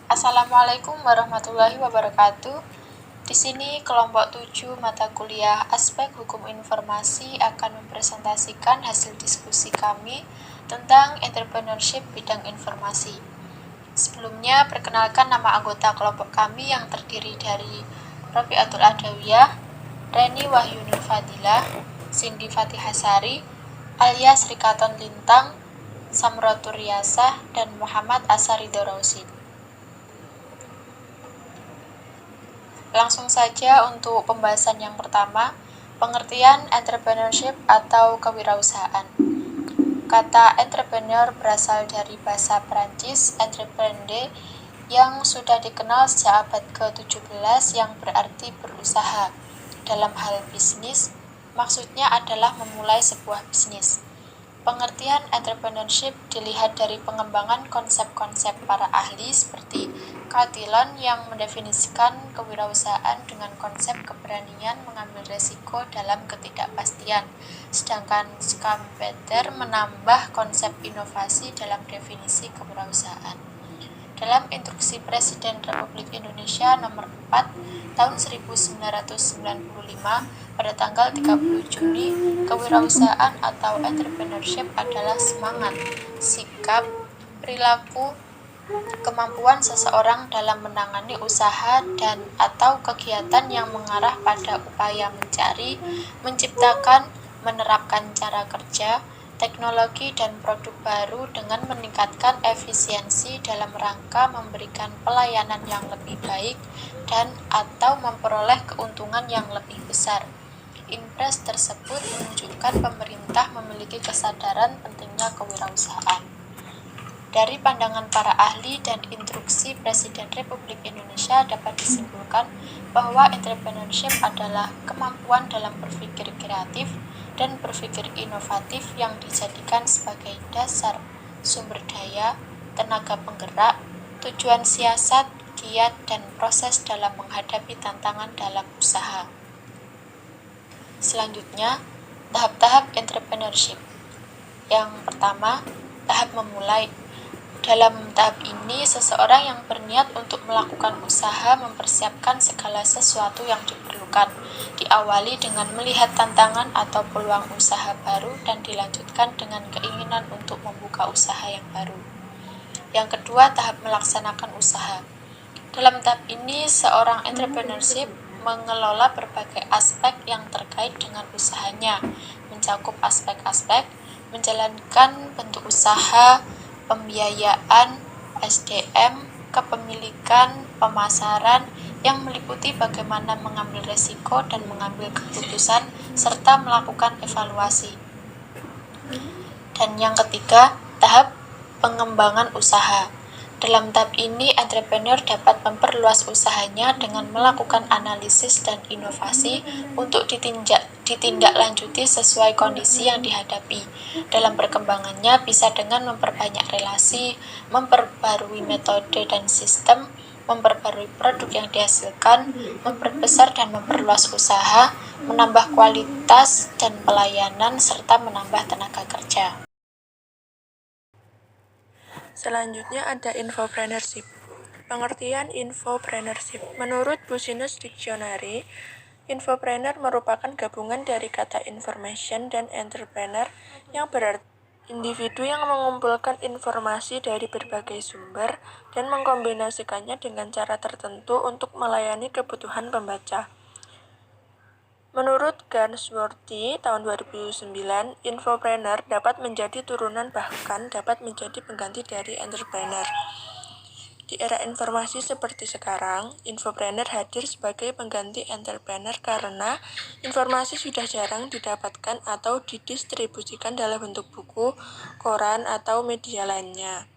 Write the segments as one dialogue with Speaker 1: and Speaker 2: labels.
Speaker 1: Assalamualaikum warahmatullahi wabarakatuh. Di sini kelompok 7 mata kuliah Aspek Hukum Informasi akan mempresentasikan hasil diskusi kami tentang entrepreneurship bidang informasi. Sebelumnya, perkenalkan nama anggota kelompok kami yang terdiri dari Rofiatul Adawiyah, Reni Wahyunul Fadilah, Cindy Fatihasari, alias Rikaton Lintang, Samrotur Riyasah, dan Muhammad Asarido Rausid. Langsung saja untuk pembahasan yang pertama, pengertian entrepreneurship atau kewirausahaan. Kata entrepreneur berasal dari bahasa Perancis entreprendre yang sudah dikenal sejak abad ke-17 yang berarti berusaha. Dalam hal bisnis, maksudnya adalah memulai sebuah bisnis. Pengertian entrepreneurship dilihat dari pengembangan konsep-konsep para ahli seperti Carl Dillon yang mendefinisikan kewirausahaan dengan konsep keberanian mengambil resiko dalam ketidakpastian, sedangkan Schumpeter menambah konsep inovasi dalam definisi kewirausahaan. Dalam Instruksi Presiden Republik Indonesia Nomor 4 Tahun 1995 pada tanggal 30 Juni, kewirausahaan atau entrepreneurship adalah semangat, sikap, perilaku, kemampuan seseorang dalam menangani usaha dan atau kegiatan yang mengarah pada upaya mencari, menciptakan, menerapkan cara kerja, teknologi dan produk baru dengan meningkatkan efisiensi dalam rangka memberikan pelayanan yang lebih baik dan atau memperoleh keuntungan yang lebih besar. Impres tersebut menunjukkan pemerintah memiliki kesadaran pentingnya kewirausahaan. Dari pandangan para ahli dan instruksi Presiden Republik Indonesia dapat disimpulkan bahwa entrepreneurship adalah kemampuan dalam berpikir kreatif dan berpikir inovatif yang dijadikan sebagai dasar sumber daya, tenaga penggerak, tujuan siasat, kiat, dan proses dalam menghadapi tantangan dalam usaha. Selanjutnya, tahap-tahap entrepreneurship. Yang pertama, tahap memulai. Dalam tahap ini, seseorang yang berniat untuk melakukan usaha mempersiapkan segala sesuatu yang diperlukan, diawali dengan melihat tantangan atau peluang usaha baru dan dilanjutkan dengan keinginan untuk membuka usaha yang baru. Yang kedua, tahap melaksanakan usaha. Dalam tahap ini, seorang entrepreneurship mengelola berbagai aspek yang terkait dengan usahanya, mencakup aspek-aspek, menjalankan bentuk usaha, pembiayaan, SDM, kepemilikan, pemasaran, yang meliputi bagaimana mengambil resiko dan mengambil keputusan, serta melakukan evaluasi. Dan yang ketiga, tahap pengembangan usaha. Dalam tahap ini, entrepreneur dapat memperluas usahanya dengan melakukan analisis dan inovasi untuk ditindaklanjuti sesuai kondisi yang dihadapi. Dalam perkembangannya bisa dengan memperbanyak relasi, memperbarui metode dan sistem, memperbarui produk yang dihasilkan, memperbesar dan memperluas usaha, menambah kualitas dan pelayanan, serta menambah tenaga kerja.
Speaker 2: Selanjutnya ada infopreneurship. Pengertian infopreneurship. Menurut Business Dictionary, infopreneur merupakan gabungan dari kata information dan entrepreneur yang berarti individu yang mengumpulkan informasi dari berbagai sumber dan mengkombinasikannya dengan cara tertentu untuk melayani kebutuhan pembaca. Menurut Gansworthy tahun 2009, infopreneur dapat menjadi turunan bahkan dapat menjadi pengganti dari entrepreneur. Di era informasi seperti sekarang, infopreneur hadir sebagai pengganti entrepreneur karena informasi sudah jarang didapatkan atau didistribusikan dalam bentuk buku, koran, atau media lainnya.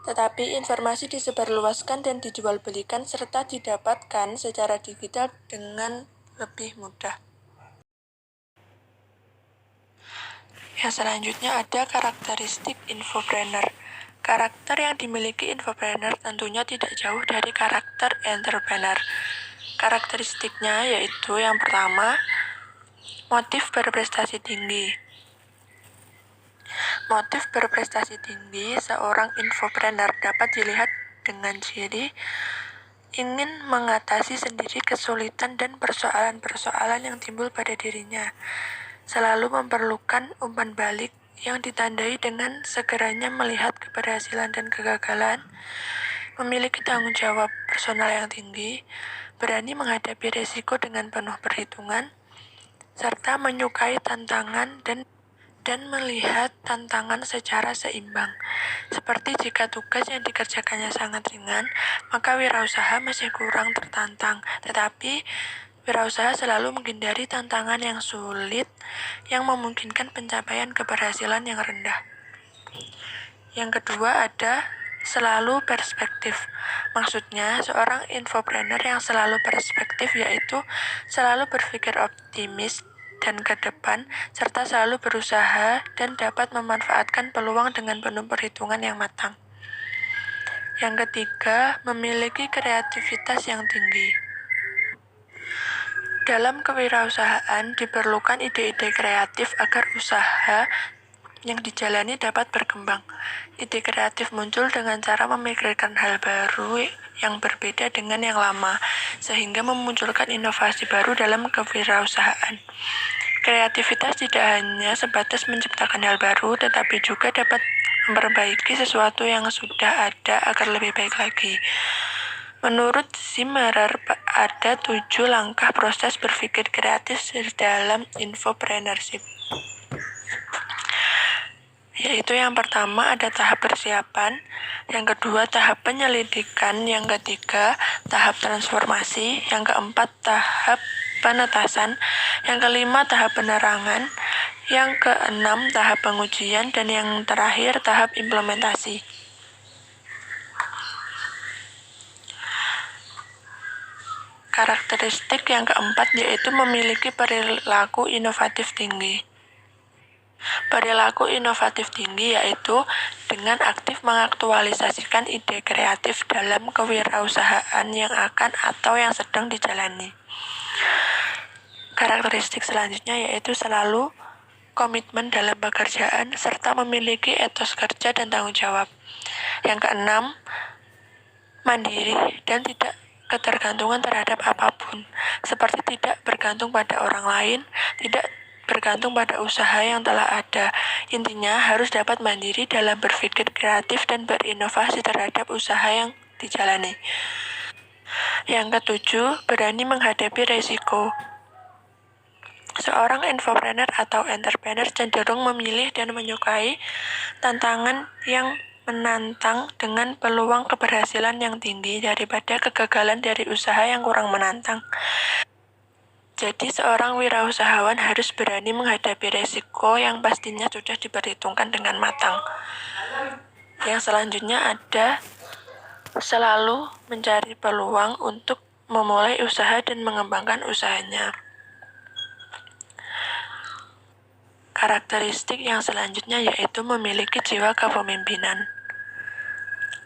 Speaker 2: Tetapi informasi disebarluaskan dan dijual belikan serta didapatkan secara digital dengan lebih mudah. Yang selanjutnya ada karakteristik infopreneur. Karakter yang dimiliki infopreneur tentunya tidak jauh dari karakter entrepreneur. Karakteristiknya yaitu yang pertama, motif berprestasi tinggi. Motif berprestasi tinggi seorang infopreneur dapat dilihat dengan ciri ingin mengatasi sendiri kesulitan dan persoalan-persoalan yang timbul pada dirinya, selalu memerlukan umpan balik yang ditandai dengan segeranya melihat keberhasilan dan kegagalan, memiliki tanggung jawab personal yang tinggi, berani menghadapi risiko dengan penuh perhitungan, serta menyukai tantangan dan melihat tantangan secara seimbang. Seperti jika tugas yang dikerjakannya sangat ringan, maka wirausaha masih kurang tertantang. Tetapi wirausaha selalu menghindari tantangan yang sulit yang memungkinkan pencapaian keberhasilan yang rendah. Yang kedua ada selalu perspektif. Maksudnya, seorang infopreneur yang selalu perspektif yaitu selalu berpikir optimis dan ke depan, serta selalu berusaha dan dapat memanfaatkan peluang dengan penuh perhitungan yang matang. Yang ketiga, memiliki kreativitas yang tinggi. Dalam kewirausahaan diperlukan ide-ide kreatif agar usaha yang dijalani dapat berkembang. Ide kreatif muncul dengan cara memikirkan hal baru yang berbeda dengan yang lama, sehingga memunculkan inovasi baru dalam kewirausahaan. Kreativitas tidak hanya sebatas menciptakan hal baru, tetapi juga dapat memperbaiki sesuatu yang sudah ada agar lebih baik lagi. Menurut Zimmerer, ada 7 langkah proses berpikir kreatif dalam infopreneurship. Yaitu yang pertama ada tahap persiapan, yang kedua tahap penyelidikan, yang ketiga tahap transformasi, yang keempat tahap penetasan, yang kelima tahap penerangan, yang keenam tahap pengujian, dan yang terakhir tahap implementasi. Karakteristik yang keempat yaitu memiliki perilaku inovatif tinggi. Perilaku inovatif tinggi yaitu dengan aktif mengaktualisasikan ide kreatif dalam kewirausahaan yang akan atau yang sedang dijalani. Karakteristik selanjutnya yaitu selalu komitmen dalam pekerjaan serta memiliki etos kerja dan tanggung jawab. Yang keenam, mandiri dan tidak ketergantungan terhadap apapun, seperti tidak bergantung pada orang lain, tidak bergantung pada usaha yang telah ada. Intinya harus dapat mandiri dalam berpikir kreatif dan berinovasi terhadap usaha yang dijalani. Yang ketujuh, berani menghadapi risiko. Seorang infopreneur atau entrepreneur cenderung memilih dan menyukai tantangan yang menantang dengan peluang keberhasilan yang tinggi daripada kegagalan dari usaha yang kurang menantang. Jadi seorang wirausahawan harus berani menghadapi resiko yang pastinya sudah diperhitungkan dengan matang. Yang selanjutnya ada selalu mencari peluang untuk memulai usaha dan mengembangkan usahanya. Karakteristik yang selanjutnya yaitu memiliki jiwa kepemimpinan.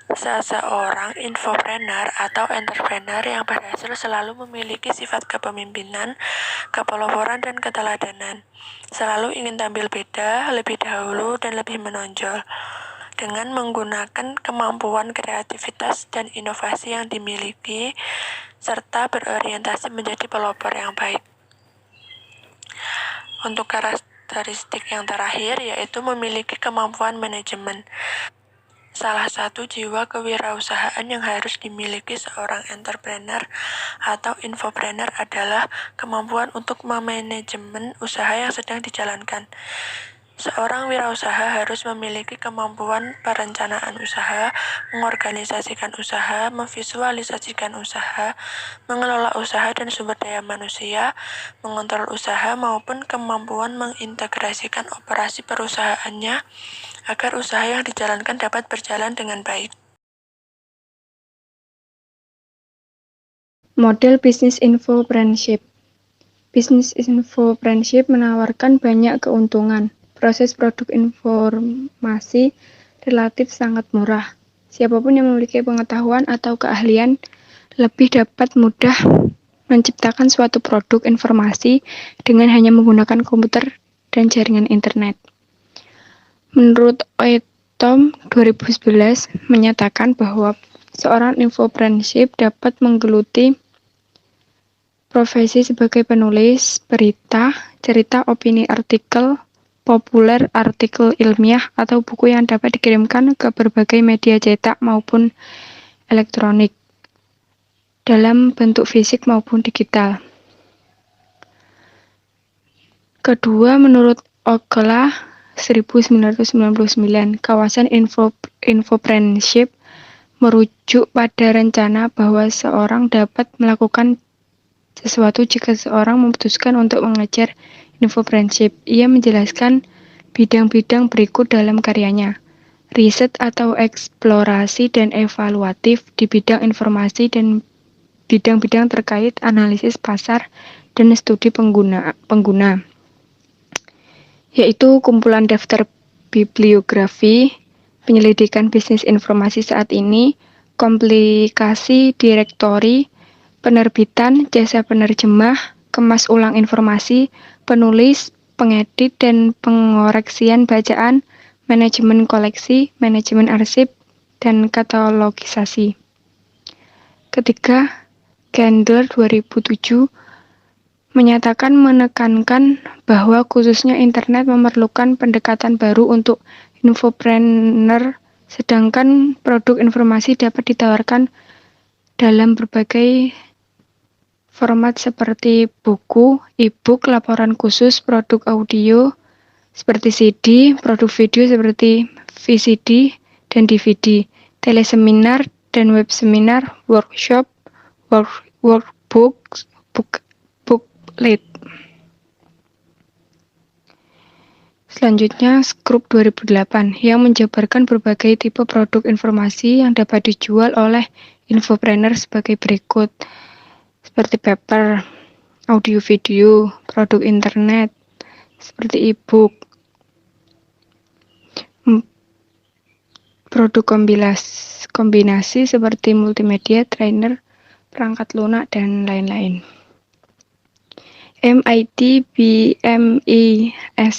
Speaker 2: Seseorang infopreneur atau entrepreneur yang berhasil selalu memiliki sifat kepemimpinan, kepeloporan, dan keteladanan. Selalu ingin tampil beda, lebih dahulu, dan lebih menonjol. Dengan menggunakan kemampuan kreativitas dan inovasi yang dimiliki, serta berorientasi menjadi pelopor yang baik. Untuk karakteristik yang terakhir yaitu memiliki kemampuan manajemen. Salah satu jiwa kewirausahaan yang harus dimiliki seorang entrepreneur atau infopreneur adalah kemampuan untuk memanajemen usaha yang sedang dijalankan. Seorang wirausaha harus memiliki kemampuan perencanaan usaha, mengorganisasikan usaha, memvisualisasikan usaha, mengelola usaha dan sumber daya manusia, mengontrol usaha maupun kemampuan mengintegrasikan operasi perusahaannya agar usaha yang dijalankan dapat berjalan dengan baik.
Speaker 3: Model bisnis infopreneurship. Bisnis infopreneurship menawarkan banyak keuntungan. Proses produk informasi relatif sangat murah. Siapapun yang memiliki pengetahuan atau keahlian lebih dapat mudah menciptakan suatu produk informasi dengan hanya menggunakan komputer dan jaringan internet. Menurut Oetom 2011 menyatakan bahwa seorang infopreneur dapat menggeluti profesi sebagai penulis berita, cerita, opini, artikel populer, artikel ilmiah, atau buku yang dapat dikirimkan ke berbagai media cetak maupun elektronik, dalam bentuk fisik maupun digital. Kedua, menurut Ogla 1999, kawasan infopreneurship merujuk pada rencana bahwa seorang dapat melakukan sesuatu jika seorang memutuskan untuk mengejar infopreneurship. Ia menjelaskan bidang-bidang berikut dalam karyanya. Riset atau eksplorasi dan evaluatif di bidang informasi dan bidang-bidang terkait analisis pasar dan studi pengguna, yaitu kumpulan daftar bibliografi, penyelidikan bisnis informasi saat ini, komplikasi direktori, penerbitan, jasa penerjemah, kemas ulang informasi, penulis, pengedit dan pengoreksian bacaan, manajemen koleksi, manajemen arsip, dan katalogisasi. Ketiga, Candler 2007 menekankan bahwa khususnya internet memerlukan pendekatan baru untuk infopreneur, sedangkan produk informasi dapat ditawarkan dalam berbagai format seperti buku, e-book, laporan khusus, produk audio seperti CD, produk video seperti VCD dan DVD, teleseminar dan web seminar, workshop, workbooks, booklet. Selanjutnya, Scrub 2008 yang menjabarkan berbagai tipe produk informasi yang dapat dijual oleh infopreneur sebagai berikut, seperti paper, audio video, produk internet, seperti e-book, produk kombinasi seperti multimedia, trainer, perangkat lunak, dan lain-lain. MIT BMES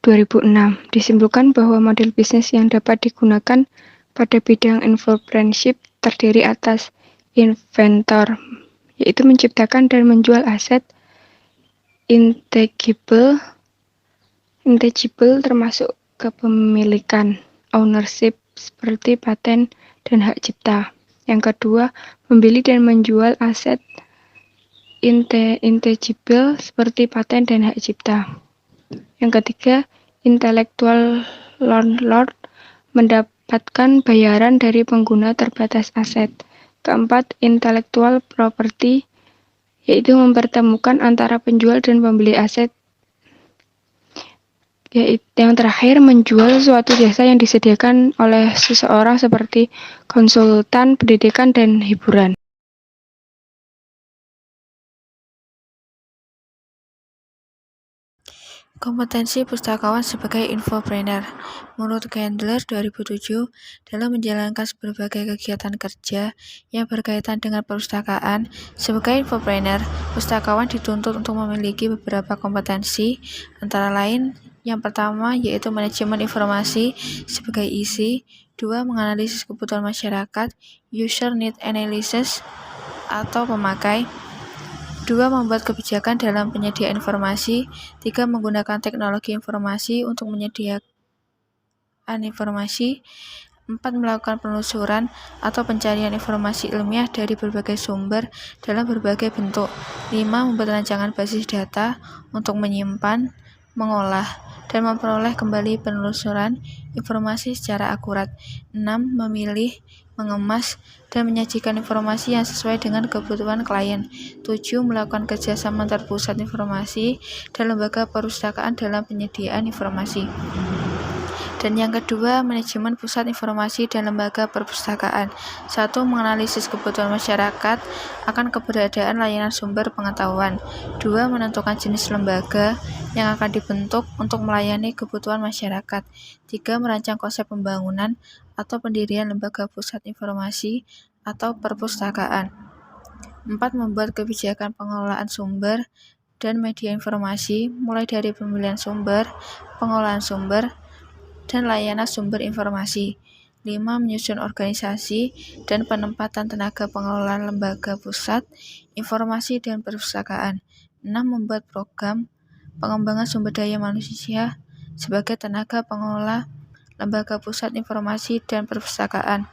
Speaker 3: 2006 disimpulkan bahwa model bisnis yang dapat digunakan pada bidang infopreneurship terdiri atas inventor, yaitu menciptakan dan menjual aset intangible termasuk kepemilikan, ownership seperti paten dan hak cipta. Yang kedua, membeli dan menjual aset intangible seperti paten dan hak cipta. Yang ketiga, intellectual landlord mendapatkan bayaran dari pengguna terbatas aset. Keempat, intellectual property, yaitu mempertemukan antara penjual dan pembeli aset. Yang terakhir, menjual suatu jasa yang disediakan oleh seseorang seperti konsultan, pendidikan, dan hiburan.
Speaker 2: Kompetensi pustakawan sebagai infopreneur. Menurut Candler 2007, dalam menjalankan berbagai kegiatan kerja yang berkaitan dengan perpustakaan, sebagai infopreneur, pustakawan dituntut untuk memiliki beberapa kompetensi, antara lain yang pertama yaitu manajemen informasi sebagai isi, 2. Menganalisis kebutuhan masyarakat, user need analysis atau pemakai, 2. Membuat kebijakan dalam penyediaan informasi, 3. Menggunakan teknologi informasi untuk menyediakan informasi, 4. Melakukan penelusuran atau pencarian informasi ilmiah dari berbagai sumber dalam berbagai bentuk, 5. Membuat rancangan basis data untuk menyimpan, mengolah, dan memperoleh kembali penelusuran informasi secara akurat, 6. Memilih, mengemas, dan menyajikan informasi yang sesuai dengan kebutuhan klien, 7. Melakukan kerjasama antar pusat informasi dan lembaga perpustakaan dalam penyediaan informasi. Dan yang kedua, manajemen pusat informasi dan lembaga perpustakaan. 1. Menganalisis kebutuhan masyarakat akan keberadaan layanan sumber pengetahuan. 2. Menentukan jenis lembaga yang akan dibentuk untuk melayani kebutuhan masyarakat. 3. Merancang konsep pembangunan atau pendirian lembaga pusat informasi atau perpustakaan. 4. Membuat kebijakan pengelolaan sumber dan media informasi, mulai dari pemilihan sumber, pengolahan sumber,
Speaker 4: dan layanan sumber informasi. 5. Menyusun organisasi dan penempatan tenaga pengelola lembaga pusat, informasi dan perpustakaan. 6. Membuat program pengembangan sumber daya manusia sebagai tenaga pengelola lembaga pusat informasi dan perpustakaan.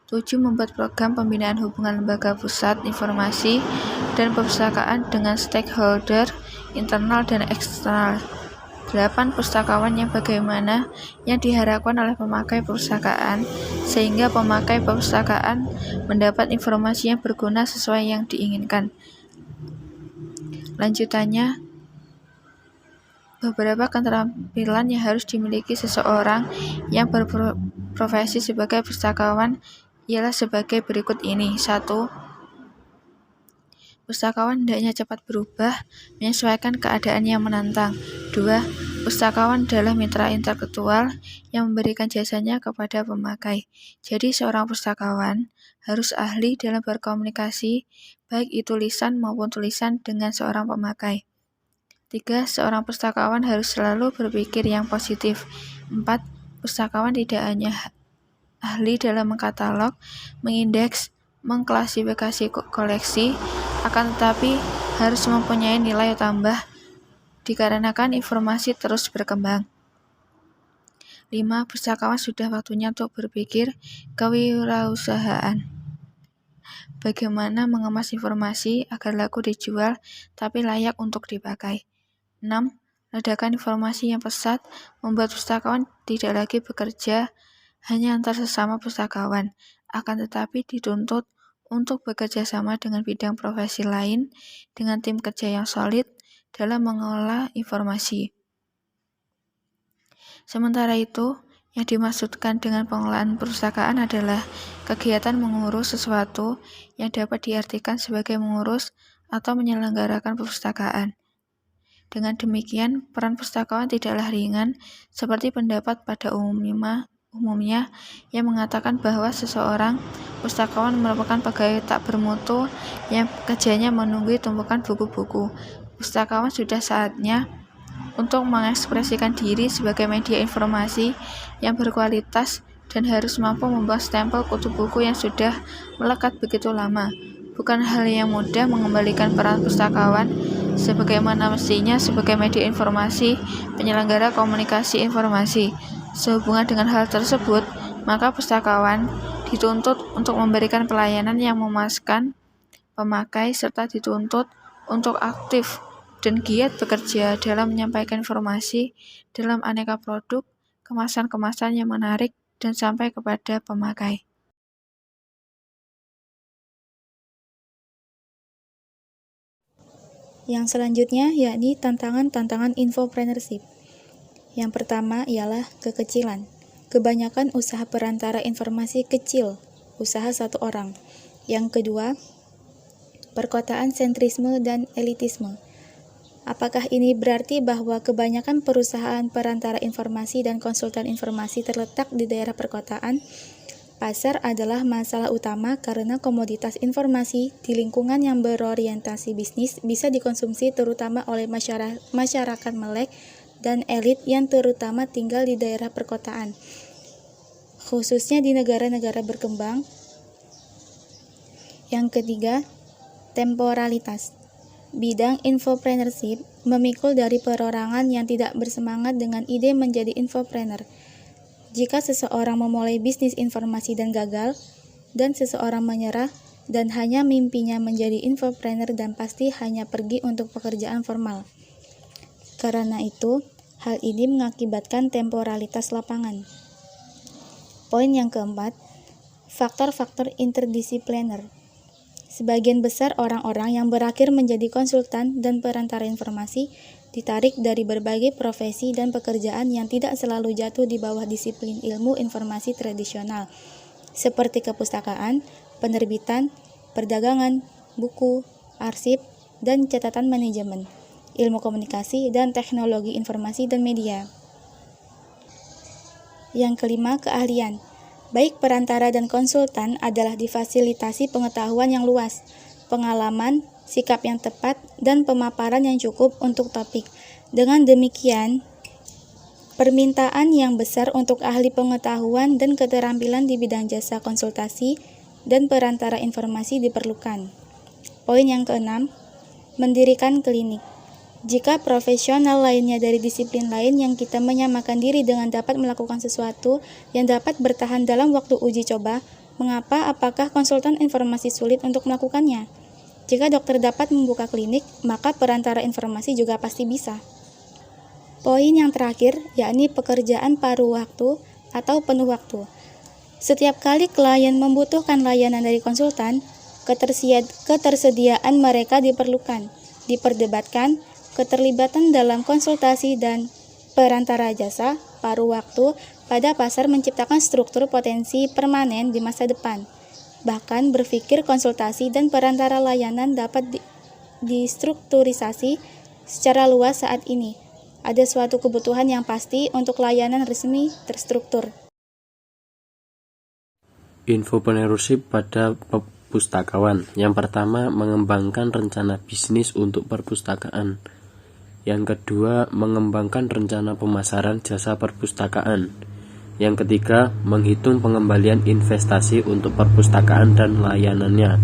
Speaker 4: 7. Membuat program pembinaan hubungan lembaga pusat informasi dan perpustakaan dengan stakeholder internal dan eksternal. 8. Pustakawan yang bagaimana yang diharapkan oleh pemakai perpustakaan sehingga pemakai perpustakaan mendapat informasi yang berguna sesuai yang diinginkan. Lanjutannya, beberapa keterampilan yang harus dimiliki seseorang yang berprofesi sebagai pustakawan ialah sebagai berikut ini. 1. Pustakawan hendaknya cepat berubah, menyesuaikan keadaan yang menantang. 2. Pustakawan adalah mitra intelektual yang memberikan jasanya kepada pemakai. Jadi seorang pustakawan harus ahli dalam berkomunikasi, baik itu lisan maupun tulisan dengan seorang pemakai. 3. Seorang pustakawan harus selalu berpikir yang positif. 4. Pustakawan tidak hanya ahli dalam mengkatalog, mengindeks, mengklasifikasi koleksi, akan tetapi harus mempunyai nilai tambah dikarenakan informasi terus berkembang. 5. Pustakawan sudah waktunya untuk berpikir kewirausahaan. Bagaimana mengemas informasi agar laku dijual tapi layak untuk dipakai. 6. Ledakan informasi yang pesat membuat pustakawan tidak lagi bekerja hanya antar sesama pustakawan, akan tetapi dituntut untuk bekerja sama dengan bidang profesi lain dengan tim kerja yang solid dalam mengelola informasi. Sementara itu, yang dimaksudkan dengan pengelolaan perpustakaan adalah kegiatan mengurus sesuatu yang dapat diartikan sebagai mengurus atau menyelenggarakan perpustakaan. Dengan demikian, peran pustakawan tidaklah ringan seperti pendapat pada umumnya yang mengatakan bahwa seseorang pustakawan merupakan pegawai tak bermutu yang kerjanya menunggu tumpukan buku-buku. Pustakawan sudah saatnya untuk mengekspresikan diri sebagai media informasi yang berkualitas dan harus mampu membuang stempel kutu buku yang sudah melekat begitu lama. Bukan hal yang mudah mengembalikan peran pustakawan sebagaimana mestinya sebagai media informasi, penyelenggara komunikasi informasi. Sehubungan dengan hal tersebut, maka pustakawan dituntut untuk memberikan pelayanan yang memuaskan pemakai serta dituntut untuk aktif dan giat bekerja dalam menyampaikan informasi dalam aneka produk, kemasan-kemasan yang menarik dan sampai kepada pemakai.
Speaker 5: Yang selanjutnya yakni tantangan-tantangan infopreneurship. Yang pertama ialah kekecilan. Kebanyakan usaha perantara informasi kecil, usaha satu orang. Yang kedua, perkotaan sentrisme dan elitisme. Apakah ini berarti bahwa kebanyakan perusahaan perantara informasi dan konsultan informasi terletak di daerah perkotaan? Pasar adalah masalah utama karena komoditas informasi di lingkungan yang berorientasi bisnis bisa dikonsumsi terutama oleh masyarakat melek dan elit yang terutama tinggal di daerah perkotaan, khususnya di negara-negara berkembang. Yang ketiga, temporalitas. Bidang infopreneurship memikul dari perorangan yang tidak bersemangat dengan ide menjadi infopreneur. Jika seseorang memulai bisnis informasi dan gagal, dan seseorang menyerah dan hanya mimpinya menjadi infopreneur dan pasti hanya pergi untuk pekerjaan formal. Karena itu, hal ini mengakibatkan temporalitas lapangan. Poin yang keempat, faktor-faktor interdisipliner. Sebagian besar orang-orang yang berakhir menjadi konsultan dan perantara informasi ditarik dari berbagai profesi dan pekerjaan yang tidak selalu jatuh di bawah disiplin ilmu informasi tradisional, seperti kepustakaan, penerbitan, perdagangan, buku, arsip, dan catatan manajemen, ilmu komunikasi, dan teknologi informasi dan media. Yang kelima, keahlian. Baik perantara dan konsultan adalah difasilitasi pengetahuan yang luas, pengalaman, sikap yang tepat, dan pemaparan yang cukup untuk topik. Dengan demikian, permintaan yang besar untuk ahli pengetahuan dan keterampilan di bidang jasa konsultasi dan perantara informasi diperlukan. Poin yang keenam, mendirikan klinik. Jika profesional lainnya dari disiplin lain yang kita menyamakan diri dengan dapat melakukan sesuatu yang dapat bertahan dalam waktu uji coba, apakah konsultan informasi sulit untuk melakukannya? Jika dokter dapat membuka klinik, maka perantara informasi juga pasti bisa. Poin yang terakhir, yakni pekerjaan paruh waktu atau penuh waktu. Setiap kali klien membutuhkan layanan dari konsultan, ketersediaan mereka diperdebatkan, keterlibatan dalam konsultasi dan perantara jasa paruh waktu pada pasar menciptakan struktur potensi permanen di masa depan. Bahkan berpikir konsultasi dan perantara layanan dapat distrukturisasi secara luas saat ini. Ada suatu kebutuhan yang pasti untuk layanan resmi terstruktur.
Speaker 6: Infopreneurship pada perpustakawan. Yang pertama, mengembangkan rencana bisnis untuk perpustakaan. Yang kedua, mengembangkan rencana pemasaran jasa perpustakaan. Yang ketiga, menghitung pengembalian investasi untuk perpustakaan dan layanannya.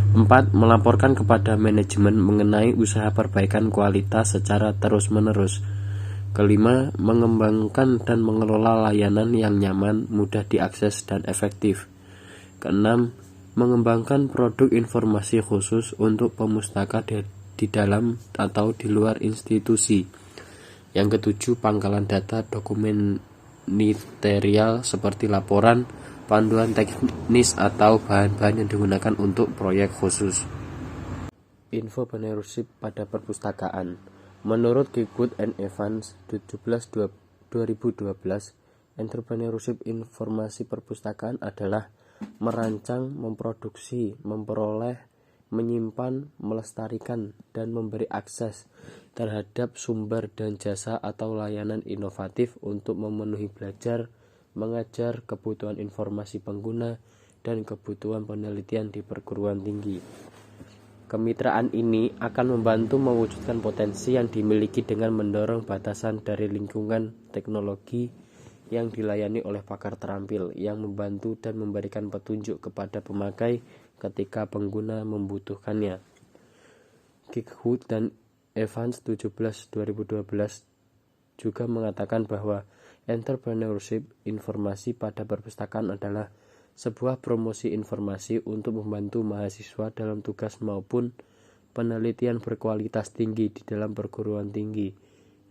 Speaker 6: 4. Melaporkan kepada manajemen mengenai usaha perbaikan kualitas secara terus-menerus. Kelima, mengembangkan dan mengelola layanan yang nyaman, mudah diakses, dan efektif. Keenam, mengembangkan produk informasi khusus untuk pemustaka di dalam atau di luar institusi. Yang ketujuh, pangkalan data dokumenterial seperti laporan, panduan teknis atau bahan-bahan yang digunakan untuk proyek khusus. Infopreneurship pada perpustakaan. Menurut Kirkwood and Evans 2012, entrepreneurship informasi perpustakaan adalah merancang, memproduksi, memperoleh, menyimpan, melestarikan, dan memberi akses terhadap sumber dan jasa atau layanan inovatif untuk memenuhi belajar, mengajar, kebutuhan informasi pengguna, dan kebutuhan penelitian di perguruan tinggi. Kemitraan ini akan membantu mewujudkan potensi yang dimiliki dengan mendorong batasan dari lingkungan teknologi yang dilayani oleh pakar terampil yang membantu dan memberikan petunjuk kepada pemakai ketika pengguna membutuhkannya. Kirkwood dan Evans 2012 juga mengatakan bahwa entrepreneurship informasi pada perpustakaan adalah sebuah promosi informasi untuk membantu mahasiswa dalam tugas maupun penelitian berkualitas tinggi di dalam perguruan tinggi,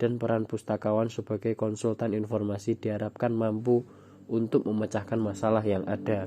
Speaker 6: dan peran pustakawan sebagai konsultan informasi diharapkan mampu untuk memecahkan masalah yang ada.